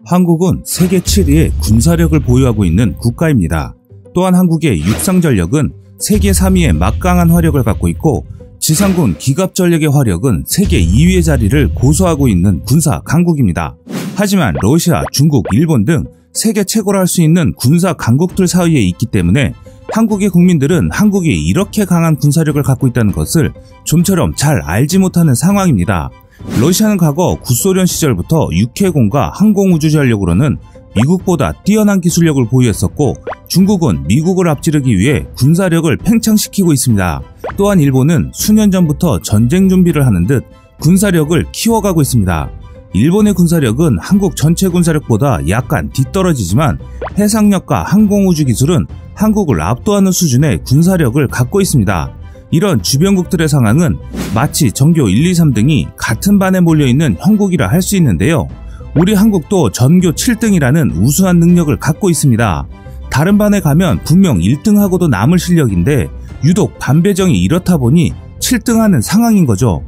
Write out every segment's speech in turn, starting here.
한국은 세계 7위의 군사력을 보유하고 있는 국가입니다. 또한 한국의 육상전력은 세계 3위의 막강한 화력을 갖고 있고 지상군 기갑전력의 화력은 세계 2위의 자리를 고수하고 있는 군사 강국입니다. 하지만 러시아, 중국, 일본 등 세계 최고로 할 수 있는 군사 강국들 사이에 있기 때문에 한국의 국민들은 한국이 이렇게 강한 군사력을 갖고 있다는 것을 좀처럼 잘 알지 못하는 상황입니다. 러시아는 과거 구소련 시절부터 육해공과 항공우주 전력으로는 미국보다 뛰어난 기술력을 보유했었고 중국은 미국을 앞지르기 위해 군사력을 팽창시키고 있습니다. 또한 일본은 수년 전부터 전쟁 준비를 하는 듯 군사력을 키워가고 있습니다. 일본의 군사력은 한국 전체 군사력보다 약간 뒤떨어지지만 해상력과 항공우주 기술은 한국을 압도하는 수준의 군사력을 갖고 있습니다. 이런 주변국들의 상황은 마치 전교 1, 2, 3등이 같은 반에 몰려있는 형국이라 할 수 있는데요. 우리 한국도 전교 7등이라는 우수한 능력을 갖고 있습니다. 다른 반에 가면 분명 1등하고도 남을 실력인데 유독 반배정이 이렇다 보니 7등하는 상황인 거죠.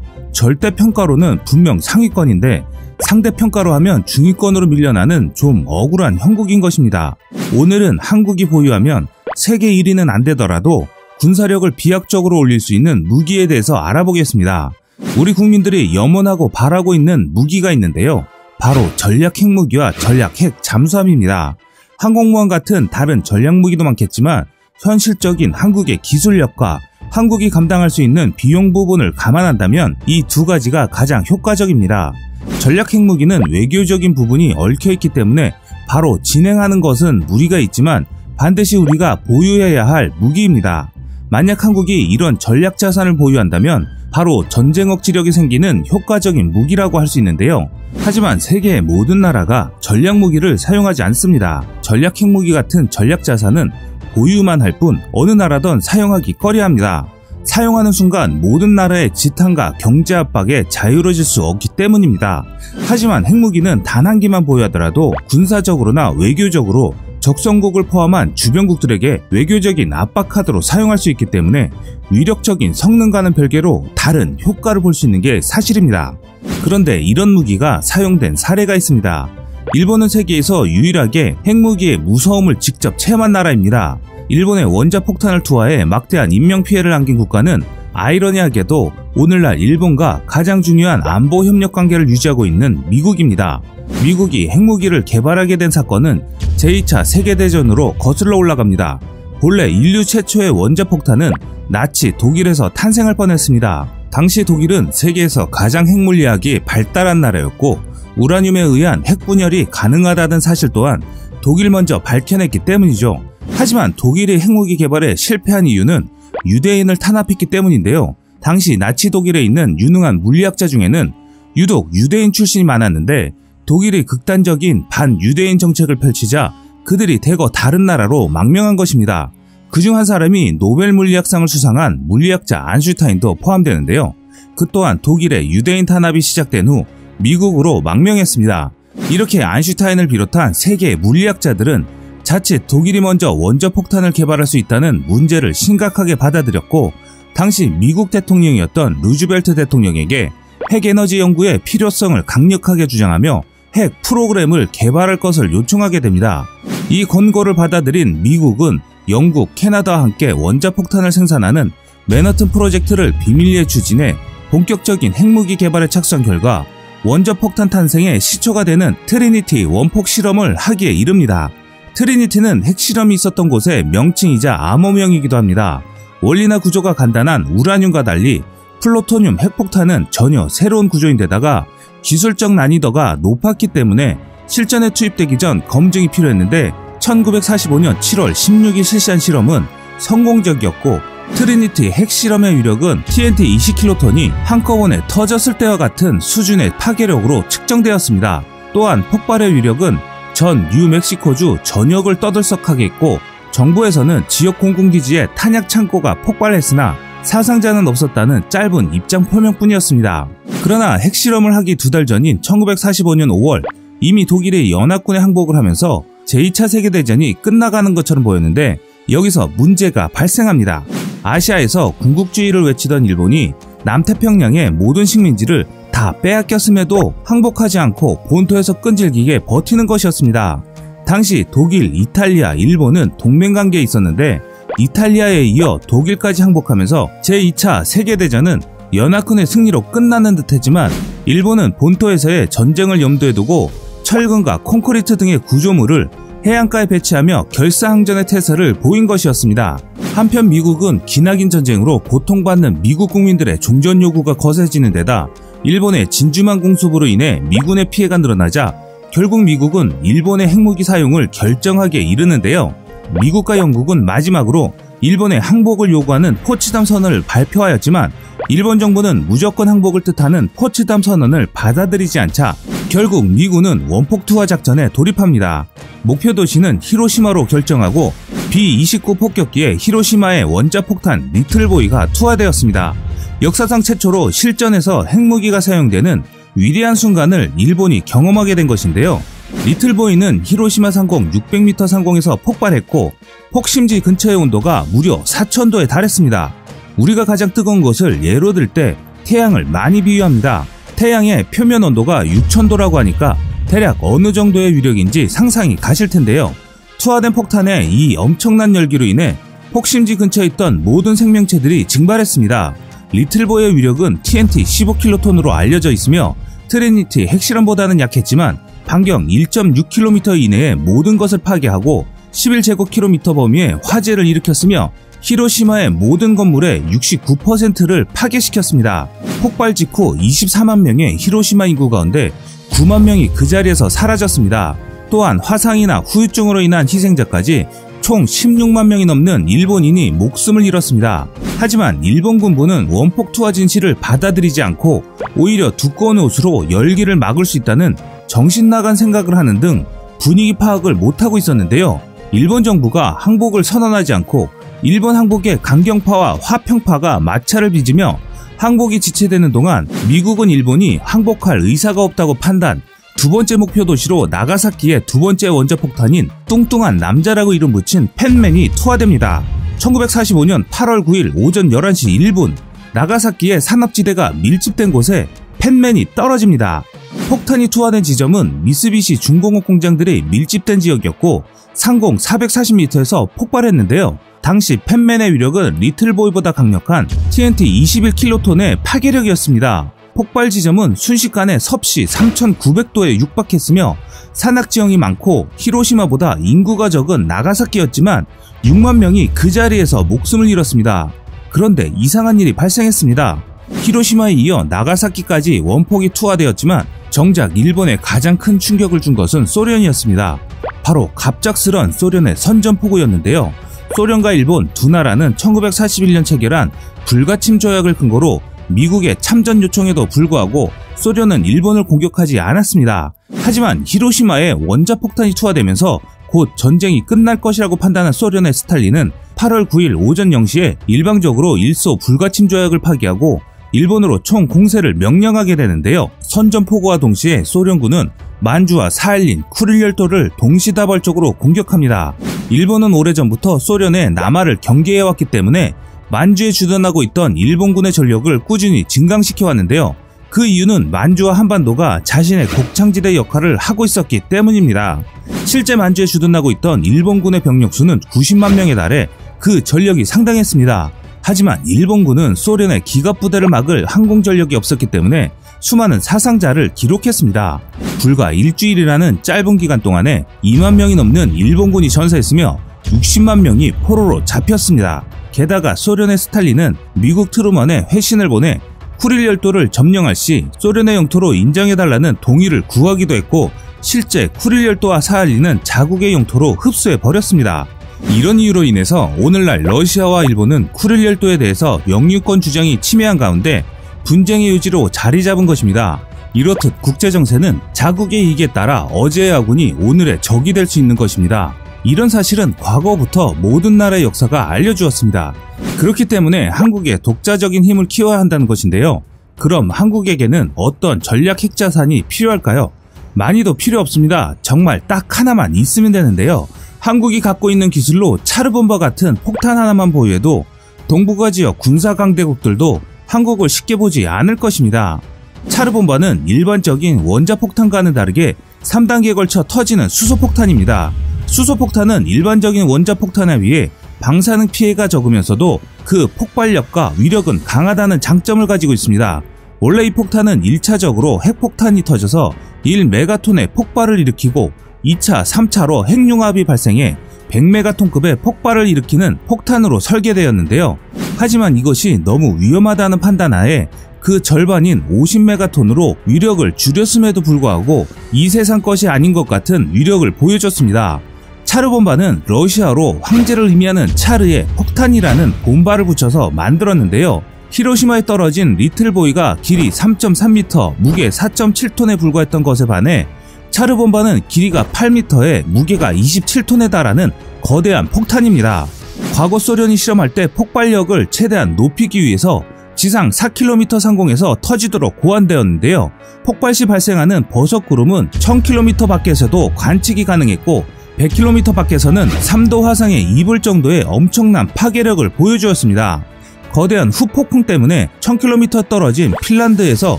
절대평가로는 분명 상위권인데 상대평가로 하면 중위권으로 밀려나는 좀 억울한 형국인 것입니다. 오늘은 한국이 보유하면 세계 1위는 안 되더라도 군사력을 비약적으로 올릴 수 있는 무기에 대해서 알아보겠습니다. 우리 국민들이 염원하고 바라고 있는 무기가 있는데요. 바로 전략 핵무기와 전략 핵 잠수함입니다. 항공모함 같은 다른 전략 무기도 많겠지만 현실적인 한국의 기술력과 한국이 감당할 수 있는 비용 부분을 감안한다면 이 두 가지가 가장 효과적입니다. 전략 핵무기는 외교적인 부분이 얽혀있기 때문에 바로 진행하는 것은 무리가 있지만 반드시 우리가 보유해야 할 무기입니다. 만약 한국이 이런 전략 자산을 보유한다면 바로 전쟁 억지력이 생기는 효과적인 무기라고 할 수 있는데요. 하지만 세계의 모든 나라가 전략 무기를 사용하지 않습니다. 전략 핵무기 같은 전략 자산은 보유만 할 뿐 어느 나라든 사용하기 꺼려합니다. 사용하는 순간 모든 나라의 지탄과 경제 압박에 자유로워질 수 없기 때문입니다. 하지만 핵무기는 단 한 기만 보유하더라도 군사적으로나 외교적으로 적성국을 포함한 주변국들에게 외교적인 압박카드로 사용할 수 있기 때문에 위력적인 성능과는 별개로 다른 효과를 볼 수 있는 게 사실입니다. 그런데 이런 무기가 사용된 사례가 있습니다. 일본은 세계에서 유일하게 핵무기의 무서움을 직접 체험한 나라입니다. 일본의 원자폭탄을 투하해 막대한 인명피해를 안긴 국가는 아이러니하게도 오늘날 일본과 가장 중요한 안보 협력 관계를 유지하고 있는 미국입니다. 미국이 핵무기를 개발하게 된 사건은 제2차 세계대전으로 거슬러 올라갑니다. 본래 인류 최초의 원자폭탄은 나치 독일에서 탄생할 뻔했습니다. 당시 독일은 세계에서 가장 핵물리학이 발달한 나라였고 우라늄에 의한 핵분열이 가능하다는 사실 또한 독일 먼저 밝혀냈기 때문이죠. 하지만 독일이 핵무기 개발에 실패한 이유는 유대인을 탄압했기 때문인데요. 당시 나치 독일에 있는 유능한 물리학자 중에는 유독 유대인 출신이 많았는데 독일이 극단적인 반유대인 정책을 펼치자 그들이 대거 다른 나라로 망명한 것입니다. 그중 한 사람이 노벨 물리학상을 수상한 물리학자 아인슈타인도 포함되는데요. 그 또한 독일의 유대인 탄압이 시작된 후 미국으로 망명했습니다. 이렇게 아인슈타인을 비롯한 세계의 물리학자들은 자칫 독일이 먼저 원자폭탄을 개발할 수 있다는 문제를 심각하게 받아들였고 당시 미국 대통령이었던 루즈벨트 대통령에게 핵에너지 연구의 필요성을 강력하게 주장하며 핵 프로그램을 개발할 것을 요청하게 됩니다. 이 권고를 받아들인 미국은 영국, 캐나다와 함께 원자폭탄을 생산하는 맨하튼 프로젝트를 비밀리에 추진해 본격적인 핵무기 개발에 착수한 결과 원자폭탄 탄생의 시초가 되는 트리니티 원폭 실험을 하기에 이릅니다. 트리니티는 핵실험이 있었던 곳의 명칭이자 암호명이기도 합니다. 원리나 구조가 간단한 우라늄과 달리 플루토늄 핵폭탄은 전혀 새로운 구조인데다가 기술적 난이도가 높았기 때문에 실전에 투입되기 전 검증이 필요했는데 1945년 7월 16일 실시한 실험은 성공적이었고 트리니티 핵실험의 위력은 TNT 20킬로톤이 한꺼번에 터졌을 때와 같은 수준의 파괴력으로 측정되었습니다. 또한 폭발의 위력은 전 뉴멕시코주 전역을 떠들썩하게 했고 정부에서는 지역 공군기지에 탄약 창고가 폭발했으나 사상자는 없었다는 짧은 입장 표명뿐이었습니다. 그러나 핵실험을 하기 2달 전인 1945년 5월 이미 독일이 연합군에 항복을 하면서 제2차 세계대전이 끝나가는 것처럼 보였는데 여기서 문제가 발생합니다. 아시아에서 군국주의를 외치던 일본이 남태평양의 모든 식민지를 다 빼앗겼음에도 항복하지 않고 본토에서 끈질기게 버티는 것이었습니다. 당시 독일, 이탈리아, 일본은 동맹관계에 있었는데 이탈리아에 이어 독일까지 항복하면서 제2차 세계대전은 연합군의 승리로 끝나는 듯했지만 일본은 본토에서의 전쟁을 염두에 두고 철근과 콘크리트 등의 구조물을 해안가에 배치하며 결사항전의 태세를 보인 것이었습니다. 한편 미국은 기나긴 전쟁으로 고통받는 미국 국민들의 종전 요구가 거세지는 데다 일본의 진주만 공습으로 인해 미군의 피해가 늘어나자 결국 미국은 일본의 핵무기 사용을 결정하게 이르는데요. 미국과 영국은 마지막으로 일본의 항복을 요구하는 포츠담 선언을 발표하였지만 일본 정부는 무조건 항복을 뜻하는 포츠담 선언을 받아들이지 않자 결국 미군은 원폭 투하 작전에 돌입합니다. 목표 도시는 히로시마로 결정하고 B-29 폭격기에 히로시마의 원자폭탄 리틀보이가 투하되었습니다. 역사상 최초로 실전에서 핵무기가 사용되는 위대한 순간을 일본이 경험하게 된 것인데요. 리틀보이는 히로시마 상공 600m 상공에서 폭발했고 폭심지 근처의 온도가 무려 4000도에 달했습니다. 우리가 가장 뜨거운 것을 예로 들 때 태양을 많이 비유합니다. 태양의 표면 온도가 6000도라고 하니까 대략 어느 정도의 위력인지 상상이 가실 텐데요. 투하된 폭탄의 이 엄청난 열기로 인해 폭심지 근처에 있던 모든 생명체들이 증발했습니다. 리틀보이의 위력은 TNT 15킬로톤으로 알려져 있으며 트리니티 핵실험보다는 약했지만 반경 1.6km 이내의 모든 것을 파괴하고 11제곱킬로미터 범위의 화재를 일으켰으며 히로시마의 모든 건물의 69%를 파괴시켰습니다. 폭발 직후 24만 명의 히로시마 인구 가운데 9만 명이 그 자리에서 사라졌습니다. 또한 화상이나 후유증으로 인한 희생자까지 총 16만 명이 넘는 일본인이 목숨을 잃었습니다. 하지만 일본 군부는 원폭 투하 진실을 받아들이지 않고 오히려 두꺼운 옷으로 열기를 막을 수 있다는 정신나간 생각을 하는 등 분위기 파악을 못하고 있었는데요. 일본 정부가 항복을 선언하지 않고 일본 항복의 강경파와 화평파가 마찰을 빚으며 항복이 지체되는 동안 미국은 일본이 항복할 의사가 없다고 판단, 두 번째 목표 도시로 나가사키의 두 번째 원자폭탄인 뚱뚱한 남자라고 이름 붙인 펜맨이 투하됩니다. 1945년 8월 9일 오전 11시 1분 나가사키의 산업지대가 밀집된 곳에 펜맨이 떨어집니다. 폭탄이 투하된 지점은 미쓰비시 중공업 공장들이 밀집된 지역이었고 상공 440m에서 폭발했는데요. 당시 펜맨의 위력은 리틀보이보다 강력한 TNT 21킬로톤의 파괴력이었습니다. 폭발 지점은 순식간에 섭씨 3900도에 육박했으며 산악지형이 많고 히로시마보다 인구가 적은 나가사키였지만 6만 명이 그 자리에서 목숨을 잃었습니다. 그런데 이상한 일이 발생했습니다. 히로시마에 이어 나가사키까지 원폭이 투하되었지만 정작 일본에 가장 큰 충격을 준 것은 소련이었습니다. 바로 갑작스런 소련의 선전포고였는데요. 소련과 일본 두 나라는 1941년 체결한 불가침 조약을 근거로 미국의 참전 요청에도 불구하고 소련은 일본을 공격하지 않았습니다. 하지만 히로시마에 원자폭탄이 투하되면서 곧 전쟁이 끝날 것이라고 판단한 소련의 스탈린은 8월 9일 오전 0시에 일방적으로 일소 불가침 조약을 파기하고 일본으로 총 공세를 명령하게 되는데요. 선전포고와 동시에 소련군은 만주와 사할린, 쿠릴열도를 동시다발적으로 공격합니다. 일본은 오래전부터 소련의 남하를 경계해왔기 때문에 만주에 주둔하고 있던 일본군의 전력을 꾸준히 증강시켜왔는데요. 그 이유는 만주와 한반도가 자신의 곡창지대 역할을 하고 있었기 때문입니다. 실제 만주에 주둔하고 있던 일본군의 병력수는 90만 명에 달해 그 전력이 상당했습니다. 하지만 일본군은 소련의 기갑부대를 막을 항공전력이 없었기 때문에 수많은 사상자를 기록했습니다. 불과 일주일이라는 짧은 기간 동안에 2만 명이 넘는 일본군이 전사했으며 60만 명이 포로로 잡혔습니다. 게다가 소련의 스탈린은 미국 트루먼에 회신을 보내 쿠릴열도를 점령할 시 소련의 영토로 인정해달라는 동의를 구하기도 했고 실제 쿠릴열도와 사할린은 자국의 영토로 흡수해버렸습니다. 이런 이유로 인해서 오늘날 러시아와 일본은 쿠릴열도에 대해서 영유권 주장이 침해한 가운데 분쟁의 요지로 자리 잡은 것입니다. 이렇듯 국제정세는 자국의 이익에 따라 어제의 아군이 오늘의 적이 될 수 있는 것입니다. 이런 사실은 과거부터 모든 나라의 역사가 알려주었습니다. 그렇기 때문에 한국의 독자적인 힘을 키워야 한다는 것인데요. 그럼 한국에게는 어떤 전략 핵자산이 필요할까요? 많이도 필요 없습니다. 정말 딱 하나만 있으면 되는데요. 한국이 갖고 있는 기술로 차르본과 같은 폭탄 하나만 보유해도 동북아 지역 군사 강대국들도 한국을 쉽게 보지 않을 것입니다. 차르본바는 일반적인 원자폭탄과는 다르게 3단계에 걸쳐 터지는 수소폭탄입니다. 수소폭탄은 일반적인 원자폭탄에 비해 방사능 피해가 적으면서도 그 폭발력과 위력은 강하다는 장점을 가지고 있습니다. 원래 이 폭탄은 1차적으로 핵폭탄이 터져서 1메가톤의 폭발을 일으키고 2차, 3차로 핵융합이 발생해 100메가톤급의 폭발을 일으키는 폭탄으로 설계되었는데요. 하지만 이것이 너무 위험하다는 판단하에 그 절반인 50메가톤으로 위력을 줄였음에도 불구하고 이 세상 것이 아닌 것 같은 위력을 보여줬습니다. 차르본바는 러시아로 황제를 의미하는 차르에 폭탄이라는 본바를 붙여서 만들었는데요. 히로시마에 떨어진 리틀보이가 길이 3.3m, 무게 4.7톤에 불과했던 것에 반해 차르본바는 길이가 8m에 무게가 27톤에 달하는 거대한 폭탄입니다. 과거 소련이 실험할 때 폭발력을 최대한 높이기 위해서 지상 4km 상공에서 터지도록 고안되었는데요. 폭발 시 발생하는 버섯구름은 1000km 밖에서도 관측이 가능했고 100km 밖에서는 3도 화상에 입을 정도의 엄청난 파괴력을 보여주었습니다. 거대한 후폭풍 때문에 1000km 떨어진 핀란드에서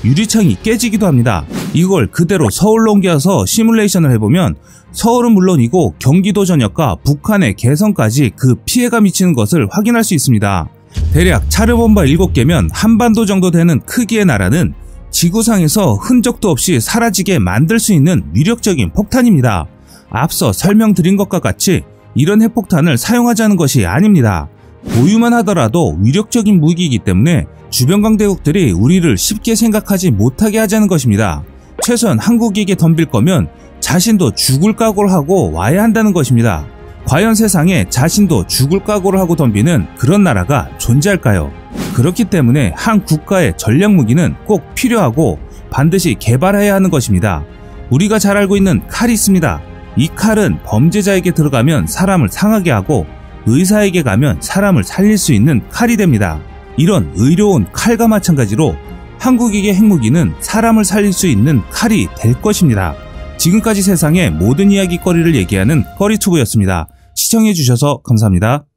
유리창이 깨지기도 합니다. 이걸 그대로 서울로 옮겨서 시뮬레이션을 해보면 서울은 물론이고 경기도 전역과 북한의 개성까지 그 피해가 미치는 것을 확인할 수 있습니다. 대략 차르본바 7개면 한반도 정도 되는 크기의 나라는 지구상에서 흔적도 없이 사라지게 만들 수 있는 위력적인 폭탄입니다. 앞서 설명드린 것과 같이 이런 핵폭탄을 사용하자는 것이 아닙니다. 보유만 하더라도 위력적인 무기이기 때문에 주변 강대국들이 우리를 쉽게 생각하지 못하게 하자는 것입니다. 최소한 한국에게 덤빌 거면 자신도 죽을 각오를 하고 와야 한다는 것입니다. 과연 세상에 자신도 죽을 각오를 하고 덤비는 그런 나라가 존재할까요? 그렇기 때문에 한 국가의 전략 무기는 꼭 필요하고 반드시 개발해야 하는 것입니다. 우리가 잘 알고 있는 칼이 있습니다. 이 칼은 범죄자에게 들어가면 사람을 상하게 하고 의사에게 가면 사람을 살릴 수 있는 칼이 됩니다. 이런 의로운 칼과 마찬가지로 한국에게 핵무기는 사람을 살릴 수 있는 칼이 될 것입니다. 지금까지 세상의 모든 이야기거리를 얘기하는 꺼리투브였습니다. 시청해주셔서 감사합니다.